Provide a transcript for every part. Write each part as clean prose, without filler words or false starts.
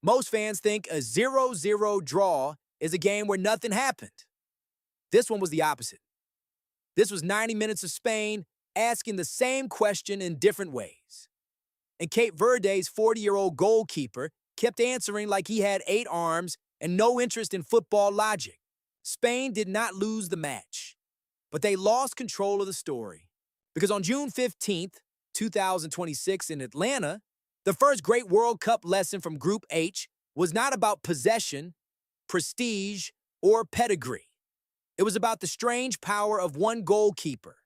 Most fans think a 0-0 draw is a game where nothing happened. This one was the opposite. This was 90 minutes of Spain asking the same question in different ways. And Cape Verde's 40-year-old goalkeeper kept answering like he had 8 arms and no interest in football logic. Spain did not lose the match, but they lost control of the story. Because on June 15th, 2026 in Atlanta, the first great World Cup lesson from Group H was not about possession, prestige, or pedigree. It was about the strange power of one goalkeeper,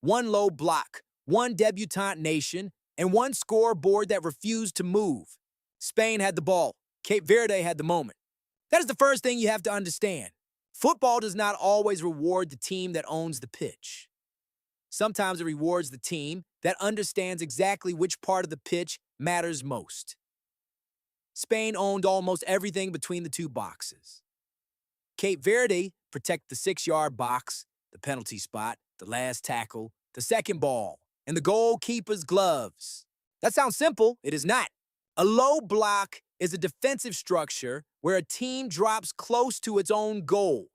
one low block, one debutante nation, and one scoreboard that refused to move. Spain had the ball. Cape Verde had the moment. That is the first thing you have to understand. Football does not always reward the team that owns the pitch. Sometimes it rewards the team that understands exactly which part of the pitch matters most. Spain owned almost everything between the two boxes. Cape Verde protected the 6-yard box, the penalty spot, the last tackle, the second ball, and the goalkeeper's gloves. That sounds simple. It is not. A low block is a defensive structure where a team drops close to its own goal,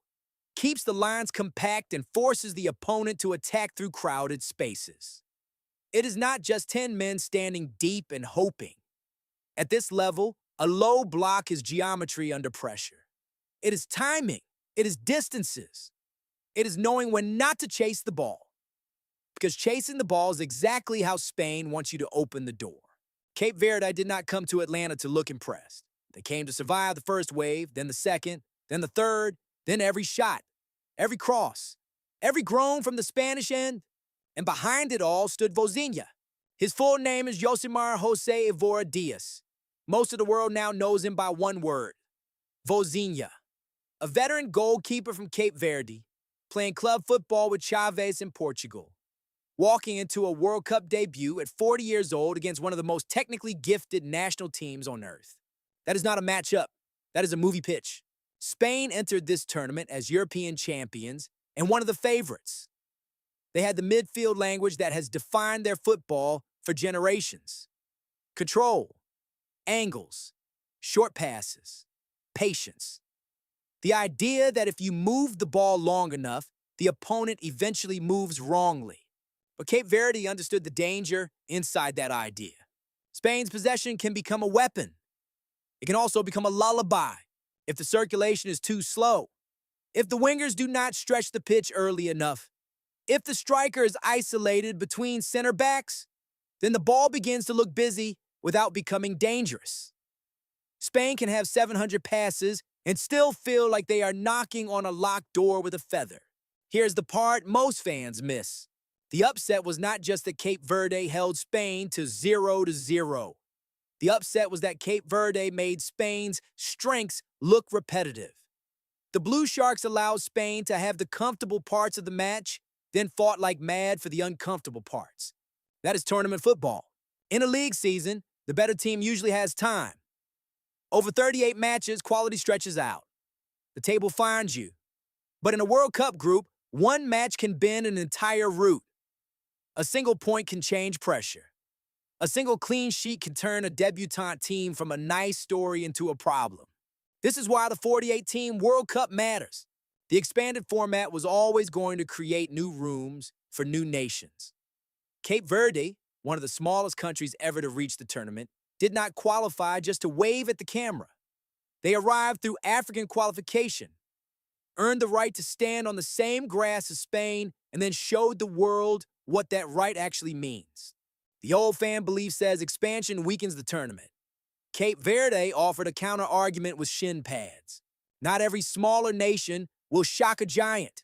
keeps the lines compact, and forces the opponent to attack through crowded spaces. It is not just 10 men standing deep and hoping. At this level, a low block is geometry under pressure. It is timing. It is distances. It is knowing when not to chase the ball. Because chasing the ball is exactly how Spain wants you to open the door. Cape Verde did not come to Atlanta to look impressed. They came to survive the first wave, then the second, then the third, then every shot, every cross, every groan from the Spanish end. And behind it all stood Vozinha. His full name is Yosimar Jose Evora Diaz. Most of the world now knows him by one word, Vozinha. A veteran goalkeeper from Cape Verde, playing club football with Chavez in Portugal. Walking into a World Cup debut at 40 years old against one of the most technically gifted national teams on earth. That is not a matchup. That is a movie pitch. Spain entered this tournament as European champions and one of the favorites. They had the midfield language that has defined their football for generations. Control, angles, short passes, patience. The idea that if you move the ball long enough, the opponent eventually moves wrongly. But Cape Verde understood the danger inside that idea. Spain's possession can become a weapon. It can also become a lullaby if the circulation is too slow, if the wingers do not stretch the pitch early enough, if the striker is isolated between center backs, then the ball begins to look busy without becoming dangerous. Spain can have 700 passes and still feel like they are knocking on a locked door with a feather. Here's the part most fans miss. The upset was not just that Cape Verde held Spain to 0-0. The upset was that Cape Verde made Spain's strengths look repetitive. The Blue Sharks allowed Spain to have the comfortable parts of the match, then fought like mad for the uncomfortable parts. That is tournament football. In a league season, the better team usually has time. Over 38 matches, quality stretches out. The table finds you. But in a World Cup group, one match can bend an entire route. A single point can change pressure. A single clean sheet can turn a debutante team from a nice story into a problem. This is why the 48-team World Cup matters. The expanded format was always going to create new rooms for new nations. Cape Verde, one of the smallest countries ever to reach the tournament, did not qualify just to wave at the camera. They arrived through African qualification, earned the right to stand on the same grass as Spain, and then showed the world what that right actually means. The old fan belief says expansion weakens the tournament. Cape Verde offered a counter-argument with shin pads. Not every smaller nation will shock a giant.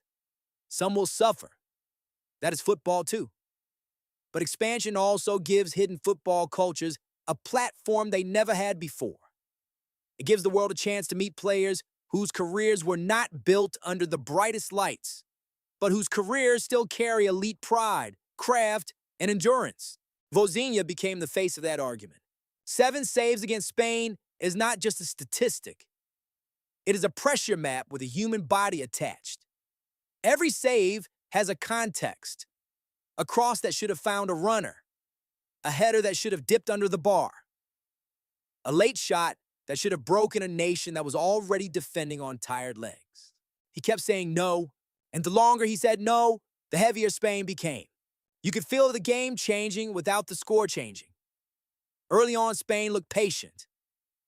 Some will suffer. That is football too. But expansion also gives hidden football cultures a platform they never had before. It gives the world a chance to meet players whose careers were not built under the brightest lights, but whose careers still carry elite pride, craft, and endurance. Vozinha became the face of that argument. 7 saves against Spain is not just a statistic. It is a pressure map with a human body attached. Every save has a context. A cross that should have found a runner. A header that should have dipped under the bar. A late shot that should have broken a nation that was already defending on tired legs. He kept saying no, and the longer he said no, the heavier Spain became. You could feel the game changing without the score changing. Early on, Spain looked patient.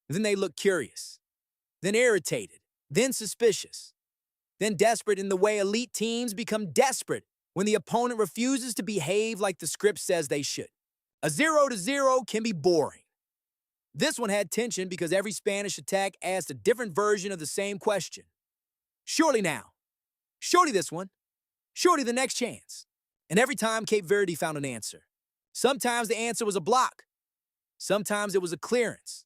Then they looked curious. Then irritated. Then suspicious. Then desperate in the way elite teams become desperate when the opponent refuses to behave like the script says they should. A 0-0 can be boring. This one had tension because every Spanish attack asked a different version of the same question. Surely now. Surely this one. Surely the next chance. And every time Cape Verde found an answer. Sometimes the answer was a block. Sometimes it was a clearance.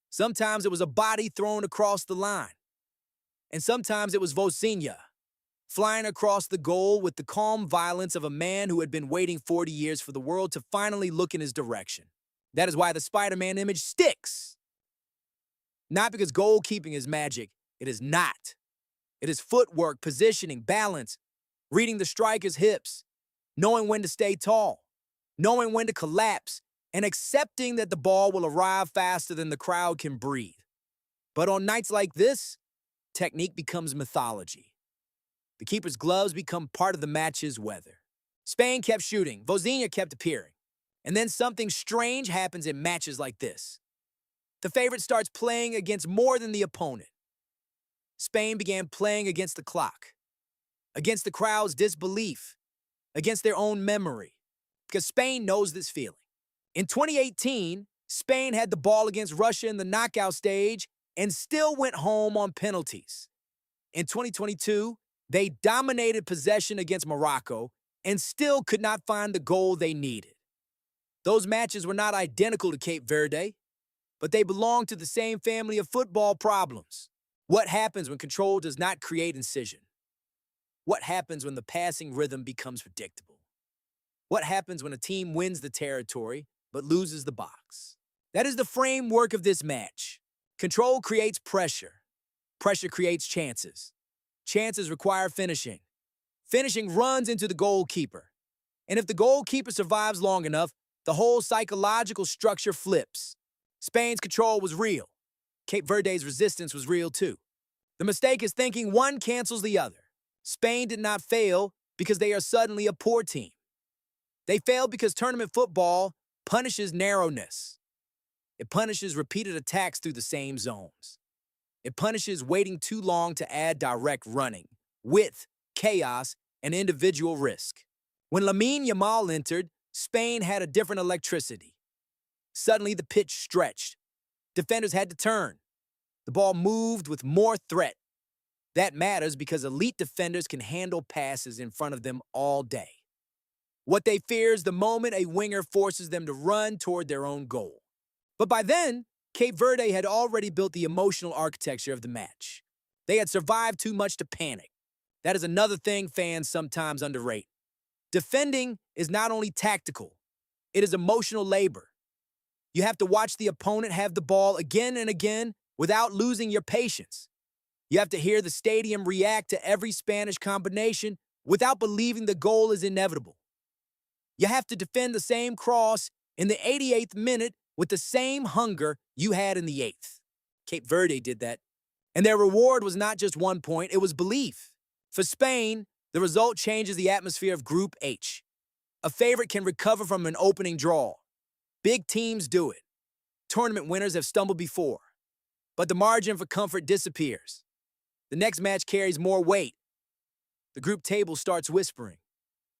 Sometimes it was a body thrown across the line. And sometimes it was Vozinha, flying across the goal with the calm violence of a man who had been waiting 40 years for the world to finally look in his direction. That is why the Spider-Man image sticks. Not because goalkeeping is magic. It is not. It is footwork, positioning, balance, reading the striker's hips, knowing when to stay tall, knowing when to collapse, and accepting that the ball will arrive faster than the crowd can breathe. But on nights like this, technique becomes mythology. The keeper's gloves become part of the match's weather. Spain kept shooting. Vozinha kept appearing. And then something strange happens in matches like this. The favorite starts playing against more than the opponent. Spain began playing against the clock, against the crowd's disbelief, against their own memory, because Spain knows this feeling. In 2018, Spain had the ball against Russia in the knockout stage and still went home on penalties. In 2022, they dominated possession against Morocco and still could not find the goal they needed. Those matches were not identical to Cape Verde, but they belong to the same family of football problems. What happens when control does not create incision? What happens when the passing rhythm becomes predictable? What happens when a team wins the territory but loses the box? That is the framework of this match. Control creates pressure. Pressure creates chances. Chances require finishing. Finishing runs into the goalkeeper. And if the goalkeeper survives long enough, the whole psychological structure flips. Spain's control was real. Cape Verde's resistance was real too. The mistake is thinking one cancels the other. Spain did not fail because they are suddenly a poor team. They failed because tournament football punishes narrowness. It punishes repeated attacks through the same zones. It punishes waiting too long to add direct running, width, chaos, and individual risk. When Lamine Yamal entered, Spain had a different electricity. Suddenly the pitch stretched. Defenders had to turn. The ball moved with more threat. That matters because elite defenders can handle passes in front of them all day. What they fear is the moment a winger forces them to run toward their own goal. But by then, Cape Verde had already built the emotional architecture of the match. They had survived too much to panic. That is another thing fans sometimes underrate. Defending is not only tactical, it is emotional labor. You have to watch the opponent have the ball again and again without losing your patience. You have to hear the stadium react to every Spanish combination without believing the goal is inevitable. You have to defend the same cross in the 88th minute with the same hunger you had in the 8th. Cape Verde did that. And their reward was not just 1 point, it was belief. For Spain, the result changes the atmosphere of Group H. A favorite can recover from an opening draw. Big teams do it. Tournament winners have stumbled before. But the margin for comfort disappears. The next match carries more weight. The group table starts whispering.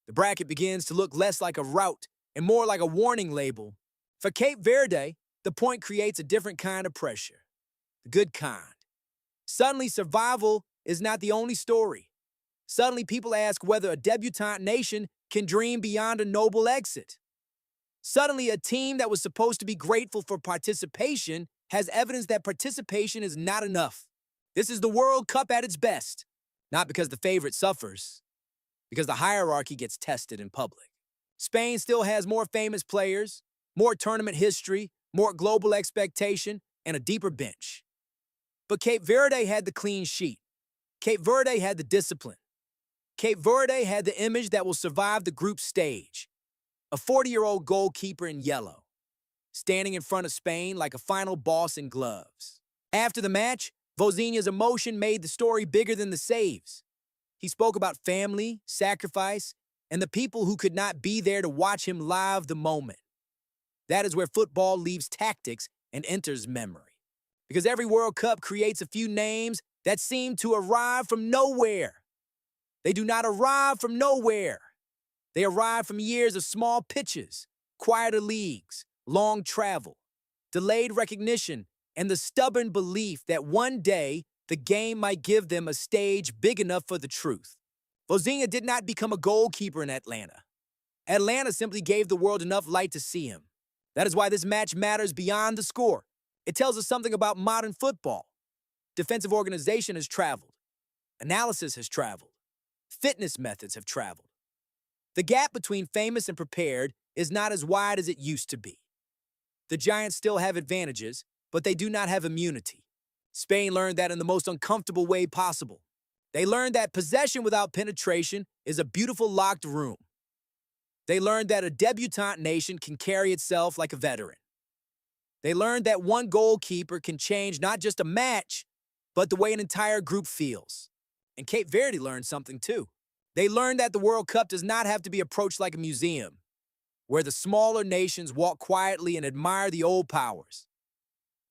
The bracket begins to look less like a rout and more like a warning label. For Cape Verde, the point creates a different kind of pressure. The good kind. Suddenly, survival is not the only story. Suddenly, people ask whether a debutante nation can dream beyond a noble exit. Suddenly, a team that was supposed to be grateful for participation has evidence that participation is not enough. This is the World Cup at its best. Not because the favorite suffers, because the hierarchy gets tested in public. Spain still has more famous players, more tournament history, more global expectation, and a deeper bench. But Cape Verde had the clean sheet. Cape Verde had the discipline. Cape Verde had the image that will survive the group stage. A 40-year-old goalkeeper in yellow, standing in front of Spain like a final boss in gloves. After the match, Vozinha's emotion made the story bigger than the saves. He spoke about family, sacrifice, and the people who could not be there to watch him live the moment. That is where football leaves tactics and enters memory. Because every World Cup creates a few names that seem to arrive from nowhere. They do not arrive from nowhere. They arrive from years of small pitches, quieter leagues, long travel, delayed recognition, and the stubborn belief that one day the game might give them a stage big enough for the truth. Vozinha did not become a goalkeeper in Atlanta. Atlanta simply gave the world enough light to see him. That is why this match matters beyond the score. It tells us something about modern football. Defensive organization has traveled. Analysis has traveled. Fitness methods have traveled. The gap between famous and prepared is not as wide as it used to be. The Giants still have advantages, but they do not have immunity. Spain learned that in the most uncomfortable way possible. They learned that possession without penetration is a beautiful locked room. They learned that a debutante nation can carry itself like a veteran. They learned that one goalkeeper can change not just a match, but the way an entire group feels. And Cape Verde learned something too. They learned that the World Cup does not have to be approached like a museum, where the smaller nations walk quietly and admire the old powers.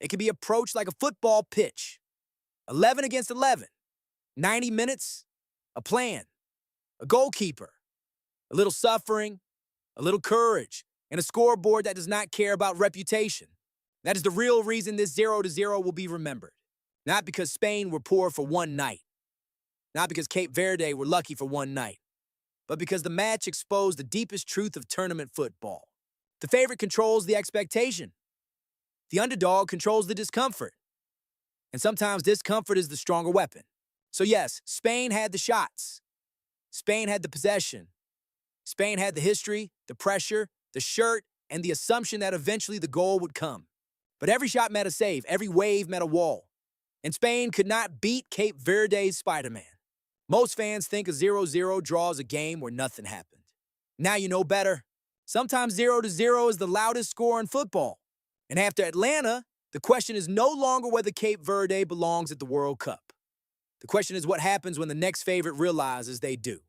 It can be approached like a football pitch. 11 against 11. 90 minutes, a plan, a goalkeeper, a little suffering, a little courage, and a scoreboard that does not care about reputation. That is the real reason this 0-0 will be remembered. Not because Spain were poor for one night. Not because Cape Verde were lucky for one night. But because the match exposed the deepest truth of tournament football. The favorite controls the expectation. The underdog controls the discomfort. And sometimes discomfort is the stronger weapon. So yes, Spain had the shots. Spain had the possession. Spain had the history, the pressure, the shirt, and the assumption that eventually the goal would come. But every shot met a save, every wave met a wall. And Spain could not beat Cape Verde's Spider-Man. Most fans think a 0-0 draw is a game where nothing happened. Now you know better. Sometimes 0-0 is the loudest score in football. And after Atlanta, the question is no longer whether Cape Verde belongs at the World Cup. The question is what happens when the next favorite realizes they do.